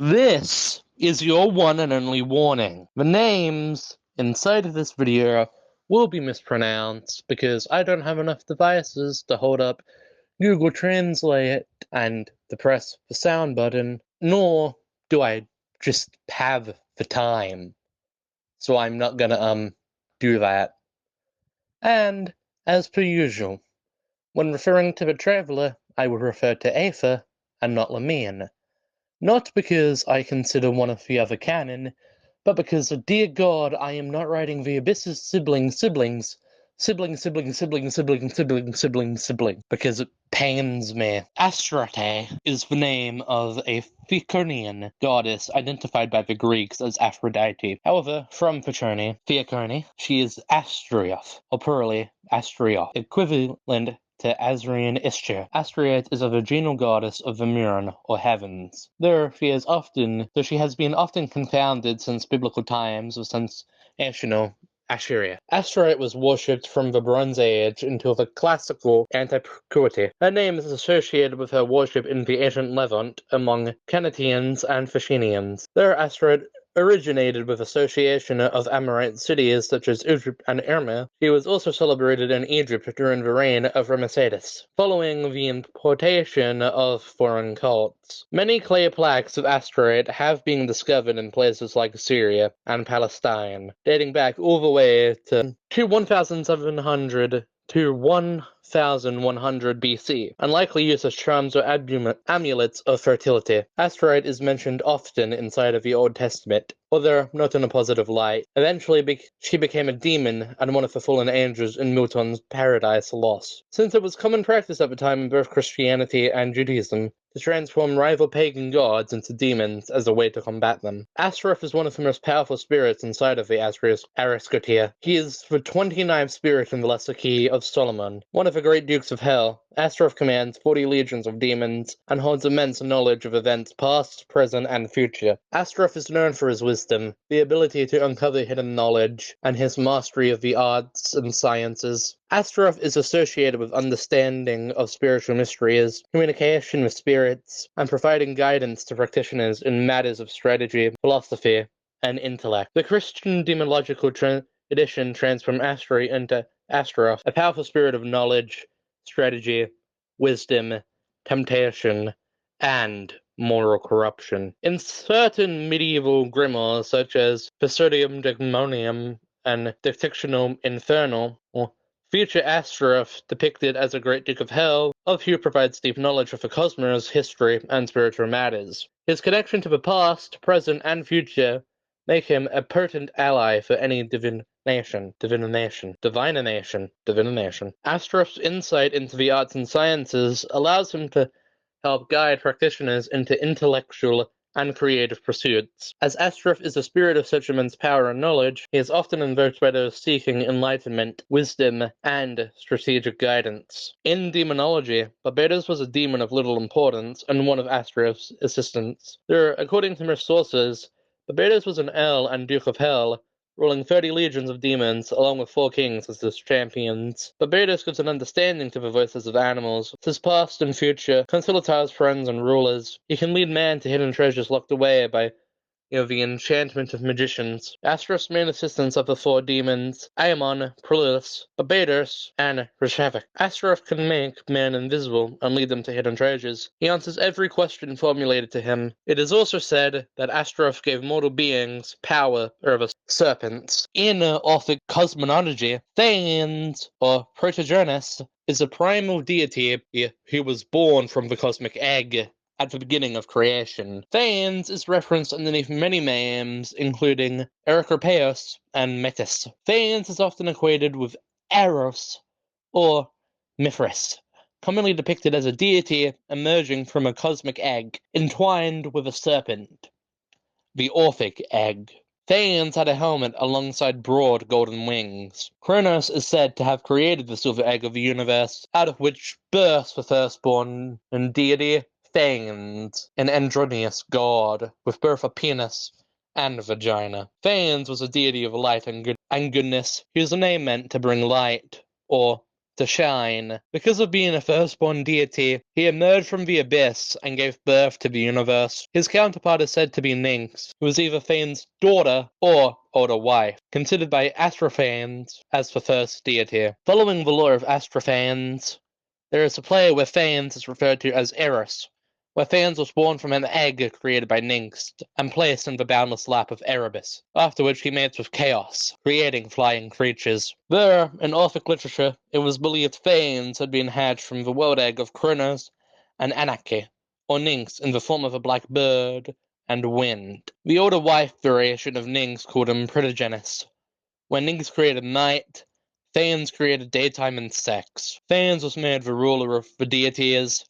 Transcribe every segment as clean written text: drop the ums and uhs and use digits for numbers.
This is your one and only warning. The names inside of this video will be mispronounced because I don't have enough devices to hold up Google Translate and the press the sound button, nor do I just have the time. So I'm not gonna do that. And as per usual, when referring to the traveler, I will refer to Aether and not Lumine. Not because I consider one of the other canon, but because, dear God, I am not writing the Abyss's sibling, because it pains me. Astarte is the name of a Theocrinian goddess identified by the Greeks as Aphrodite. However, from Theocrine, she is Astrioth, or plurally Astrioth, equivalent to Asrian Ishtar. Astrioth is a virginal goddess of the Mirren, or heavens. Though she has been often confounded since biblical times or since ancient Assyria. Astrioth was worshipped from the Bronze Age until the classical antiquity. Her name is associated with her worship in the ancient Levant among Canatians and Phocians. Though Astrioth originated with association of Amorite cities such as Egypt and Irma, she was also celebrated in Egypt during the reign of Ramesses, following the importation of foreign cults. Many clay plaques of Astrioth have been discovered in places like Syria and Palestine, dating back all the way to 1700 to 1100 BC, and likely used as charms or amulets of fertility. Astrioth is mentioned often inside of the Old Testament, although not in a positive light. Eventually, she became a demon and one of the fallen angels in Milton's Paradise Lost. Since it was common practice at the time in both Christianity and Judaism to transform rival pagan gods into demons as a way to combat them, Astaroth is one of the most powerful spirits inside of the Aristotia. He is the 29th spirit in the Lesser Key of Solomon, one of the great dukes of hell. Astaroth commands 40 legions of demons and holds immense knowledge of events past, present, and future. Astaroth is known for his wisdom, the ability to uncover hidden knowledge, and his mastery of the arts and sciences. Astaroth is associated with understanding of spiritual mysteries, communication with spirits, and providing guidance to practitioners in matters of strategy, philosophy, and intellect. The Christian demonological tradition transformed Astaroth into Astaroth, a powerful spirit of knowledge, strategy, wisdom, temptation, and moral corruption. In certain medieval grimoires, such as Pseudium Demonium and Dictionum Infernal, or future Astaroth, depicted as a great duke of hell, of who provides deep knowledge of the cosmos, history, and spiritual matters. His connection to the past, present, and future make him a potent ally for any divination. Astaroth's insight into the arts and sciences allows him to help guide practitioners into intellectual and creative pursuits. As Astaroth is a spirit of such immense power and knowledge, he is often invoked by those seeking enlightenment, wisdom, and strategic guidance. In demonology, Barbatos was a demon of little importance and one of Astaroth's assistants. According to most sources, Barbatos was an Earl and Duke of Hell, ruling 30 legions of demons, along with 4 kings as his champions. Barbatos gives an understanding to the voices of animals, his past and future, consults friends and rulers. He can lead man to hidden treasures locked away by the enchantment of magicians. Astaroth's main assistants are the 4 demons, Aemon, Prolus, Barbatos, and Reshavik. Astaroth can make man invisible and lead them to hidden treasures. He answers every question formulated to him. It is also said that Astaroth gave mortal beings power over serpents. In Orphic cosmology, Thanes, or Protogenes, is a primal deity who was born from the cosmic egg at the beginning of creation. Thanes is referenced underneath many names, including Erikopeos and Metis. Thanes is often equated with Eros or Mithras, commonly depicted as a deity emerging from a cosmic egg, entwined with a serpent, the Orphic egg. Thanes had a helmet alongside broad golden wings. Kronos is said to have created the silver egg of the universe, out of which burst the firstborn deity, Thanes, an androgynous god, with both a penis and a vagina. Thanes was a deity of light and goodness, whose name meant to bring light, or to shine. Because of being a firstborn deity, he emerged from the abyss and gave birth to the universe. His counterpart is said to be Nyx, who was either Phane's daughter or older wife, considered by Astrophanes as the first deity. Following the lore of Astrophanes, there is a play where Phanes is referred to as Eris, where Phanes was born from an egg created by Nyx and placed in the boundless lap of Erebus, after which he mates with Chaos, creating flying creatures. There, in Orphic literature, it was believed Phanes had been hatched from the world egg of Kronos and Anarchy, or Nyx in the form of a black bird and wind. The older wife variation of Nyx called him Prodigenus. When Nyx created night, Phanes created daytime and sex. Phanes was made the ruler of the deities.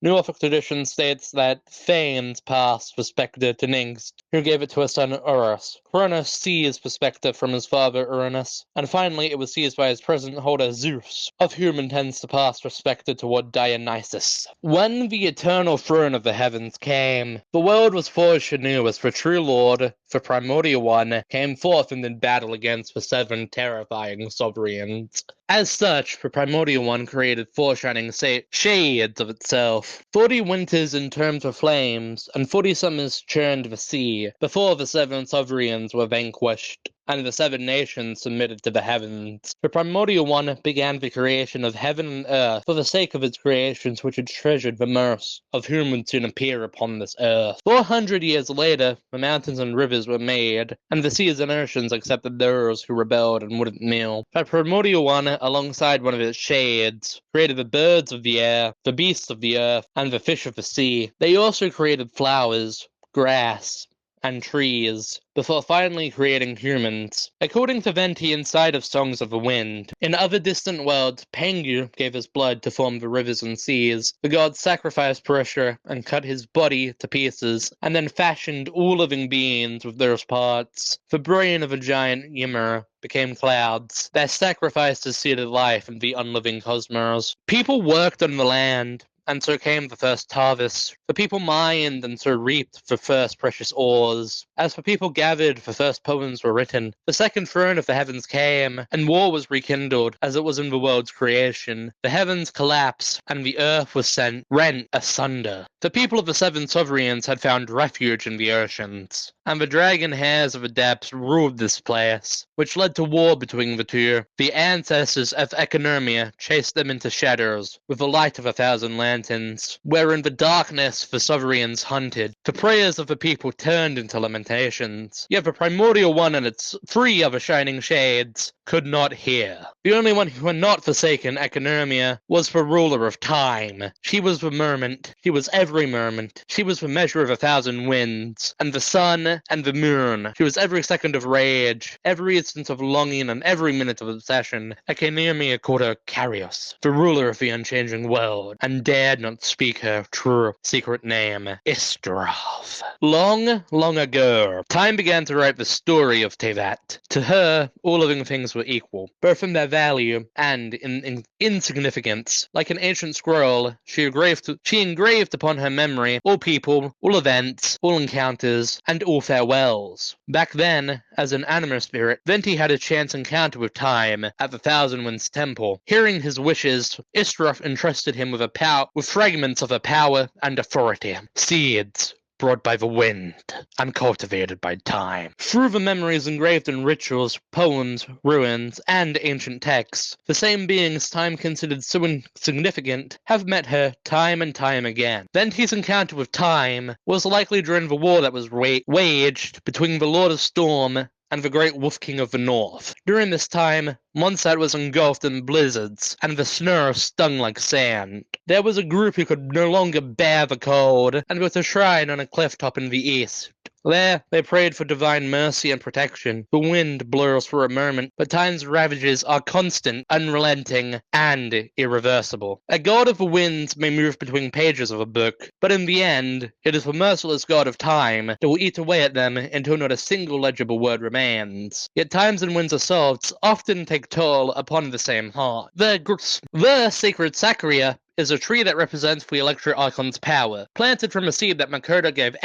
New Orphic tradition states that Phanes passed the scepter to Nyx, who gave it to his son Urus. Cronus seized the scepter from his father Uranus, and finally it was seized by his present holder Zeus, of whom intends to pass the scepter toward Dionysus. When the eternal throne of the heavens came, the world was forged anew as the true Lord, the primordial one, came forth and did battle against the 7 terrifying sovereigns. As such, the primordial one created 4 shining shades of itself. 40 winters in terms of flames, and 40 summers churned the sea, before the 7 sovereigns were vanquished, and the 7 nations submitted to the heavens. The primordial one began the creation of heaven and earth for the sake of its creations which had treasured the mirth, of whom would soon appear upon this earth. 400 years later, the mountains and rivers were made, and the seas and oceans accepted those who rebelled and wouldn't kneel. The primordial one, alongside one of its shades, created the birds of the air, the beasts of the earth, and the fish of the sea. They also created flowers, grass, and trees, before finally creating humans. According to Venti inside of Songs of the Wind, in other distant worlds, Pangu gave his blood to form the rivers and seas. The gods sacrificed Purusha and cut his body to pieces, and then fashioned all living beings with those parts. The brain of a giant Ymir became clouds. Their sacrifices seeded life in the unliving cosmos. People worked on the land, and so came the first harvest. The people mined and so reaped the first precious ores. As the people gathered, the first poems were written. The second throne of the heavens came, and war was rekindled, as it was in the world's creation. The heavens collapsed, and the earth was rent asunder. The people of the 7 sovereigns had found refuge in the oceans, and the dragon hairs of the depths ruled this place, which led to war between the two. The ancestors of Economia chased them into shadows, with the light of 1,000 lanterns, where in the darkness the sovereigns hunted. The prayers of the people turned into lamentations, yet the primordial one and its 3 other shining shades could not hear. The only one who had not forsaken Economia was the ruler of time. She was the moment. She was every moment. She was the measure of 1,000 winds, and the sun and the moon. She was every second of rage, every instant of longing, and every minute of obsession. Economia called her Carius, the ruler of the unchanging world, and dared not speak her true secret name, Istrov. Long, long ago, time began to write the story of Tevat. To her, all living things were equal, both in their value and in insignificance. Like an ancient scroll, she engraved upon her memory all people, all events, all encounters, and all farewells. Back then, as an anima spirit, Venti had a chance encounter with time at the Thousand Winds Temple. Hearing his wishes, Istrof entrusted him with fragments of her power and authority. Seeds brought by the wind and cultivated by time. Through the memories engraved in rituals, poems, ruins, and ancient texts, the same beings time considered so insignificant have met her time and time again. Venti's encounter with time was likely during the war that was waged between the Lord of Storm and the great Wolf King of the North. During this time, Mondstadt was engulfed in blizzards, and the snow stung like sand. There was a group who could no longer bear the cold, and built a shrine on a cliff top in the east. There, they prayed for divine mercy and protection. The wind blurs for a moment, but time's ravages are constant, unrelenting, and irreversible. A god of the winds may move between pages of a book, but in the end, it is the merciless god of time that will eat away at them until not a single legible word remains. Yet time's and winds assaults often take toll upon the same heart. The sacred Sacria is a tree that represents the Electro Archon's power, planted from a seed that Makoto gave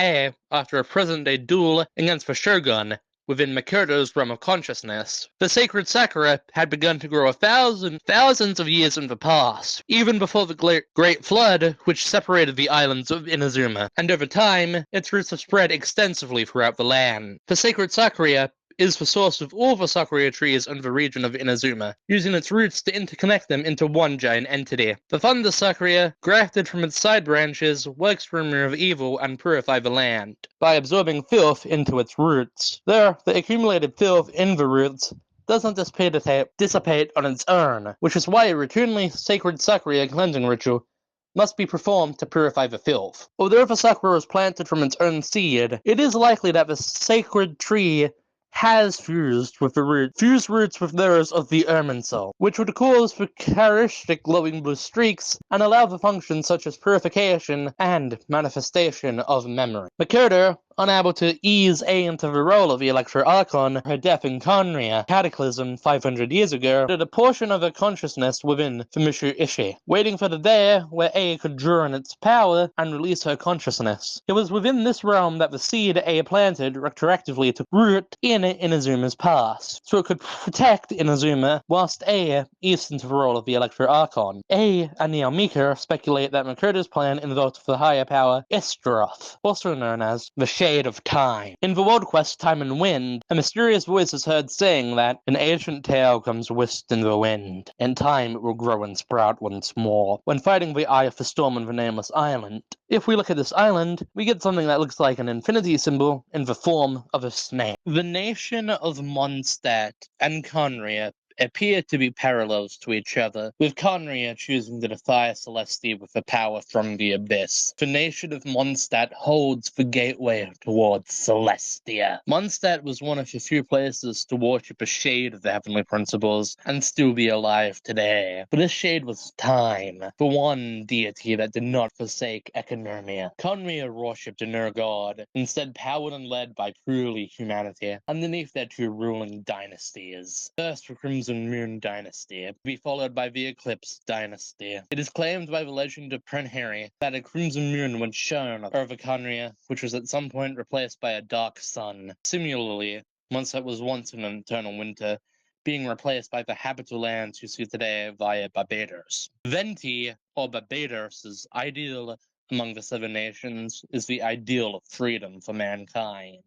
after a present-day duel against the Shogun, within Makoto's realm of consciousness. The sacred sakura had begun to grow thousands of years in the past, even before the Great Flood, which separated the islands of Inazuma, and over time, its roots have spread extensively throughout the land. The sacred sakura is the source of all the sakura trees in the region of Inazuma, using its roots to interconnect them into one giant entity. The Thunder Sakura, grafted from its side branches, works to remove evil and purify the land by absorbing filth into its roots. There, the accumulated filth in the roots doesn't dissipate on its own, which is why a routinely sacred Sakura cleansing ritual must be performed to purify the filth. Although the sakura was planted from its own seed, it is likely that the sacred tree has fused roots with those of the Erminsul, which would cause the characteristic glowing blue streaks and allow the functions such as purification and manifestation of memory. Makoto, unable to ease A into the role of the Electro Archon, her death in Conria Cataclysm 500 years ago, did a portion of her consciousness within Fumushu Ishi, waiting for the day where A could draw on its power and release her consciousness. It was within this realm that the seed A planted retroactively took root in Inazuma's past, so it could protect Inazuma whilst A eased into the role of the Electro Archon. A and Naomika speculate that Makoto's plan involved the higher power Istaroth, also known as the Shade of Time. In the world quest Time and Wind, a mysterious voice is heard saying that an ancient tale comes whisked in the wind. In time it will grow and sprout once more. When fighting the Eye of the Storm on the Nameless Island, if we look at this island, we get something that looks like an infinity symbol in the form of a snake. The nation of Mondstadt and Conria appear to be parallels to each other, with Conria choosing to defy Celestia with the power from the abyss. The nation of Mondstadt holds the gateway towards Celestia. Mondstadt was one of the few places to worship a shade of the heavenly principles and still be alive today. But this shade was Time, the one deity that did not forsake Economia. Conria worshipped a no god, instead powered and led by purely humanity, underneath their two ruling dynasties. First, the Crimson Moon Dynasty, to be followed by the Eclipse Dynasty. It is claimed by the legend of Prenheri that a crimson moon once shone over Conria, which was at some point replaced by a dark sun. Similarly, Mondstadt was once in an eternal winter, being replaced by the habitable lands you see today via Barbados. Venti, or Barbados' ideal among the seven nations, is the ideal of freedom for mankind.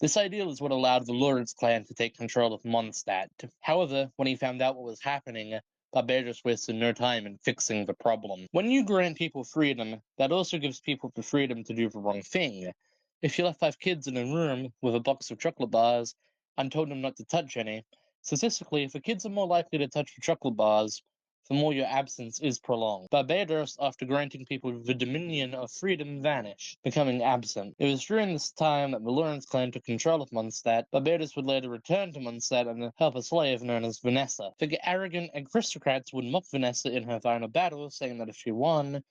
This ideal is what allowed the Lawrence clan to take control of Mondstadt. However, when he found out what was happening, Barbados wasted no time in fixing the problem. When you grant people freedom, that also gives people the freedom to do the wrong thing. If you left 5 kids in a room with a box of chocolate bars and told them not to touch any, statistically, if the kids are more likely to touch the chocolate bars, the more your absence is prolonged. Barbados, after granting people the dominion of freedom, vanished, becoming absent. It was during this time that the Lawrence clan took control of Mondstadt. Barbados would later return to Mondstadt and help a slave known as Vanessa. The arrogant aristocrats would mock Vanessa in her final battle, saying that if she won,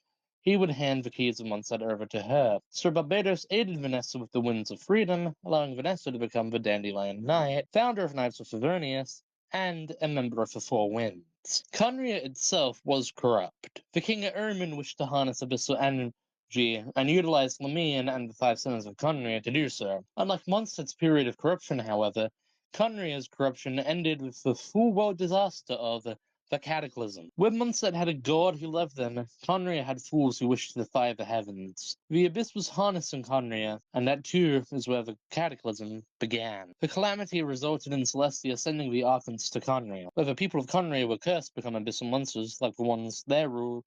he would hand the keys of Mondstadt over to her. So Barbados aided Vanessa with the winds of freedom, allowing Vanessa to become the Dandelion Knight, founder of Knights of Favonius, and a member of the Four Winds. Conria itself was corrupt. The king Ermin wished to harness abyssal energy and utilized Lumine and the 5 sons of Conria to do so. Unlike Mondstadt's period of corruption, however, Conria's corruption ended with the full-world disaster of the Cataclysm. Where Mondstadt had a god who loved them, Conria had fools who wished to defy the heavens. The abyss was harnessed in Conria, and that too is where the Cataclysm began. The calamity resulted in Celestia sending the Archons to Conria, where the people of Conria were cursed to become abyssal monsters like the ones their rulers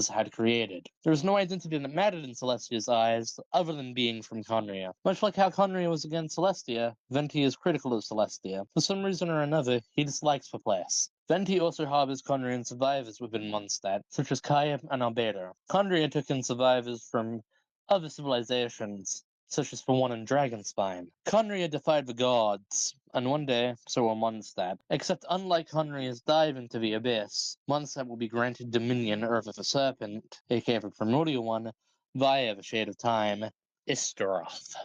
had created. There was no identity that mattered in Celestia's eyes other than being from Conria. Much like how Conria was against Celestia, Venti is critical of Celestia. For some reason or another, he dislikes the place. Venti also harbors Conrian survivors within Mondstadt, such as Kaya and Albedo. Conria took in survivors from other civilizations, such as the one in Dragonspine. Conria defied the gods, and one day, so will Mondstadt. Except unlike Conria's dive into the abyss, Mondstadt will be granted dominion over the Serpent, aka the primordial one, via the Shade of Time, Istaroth.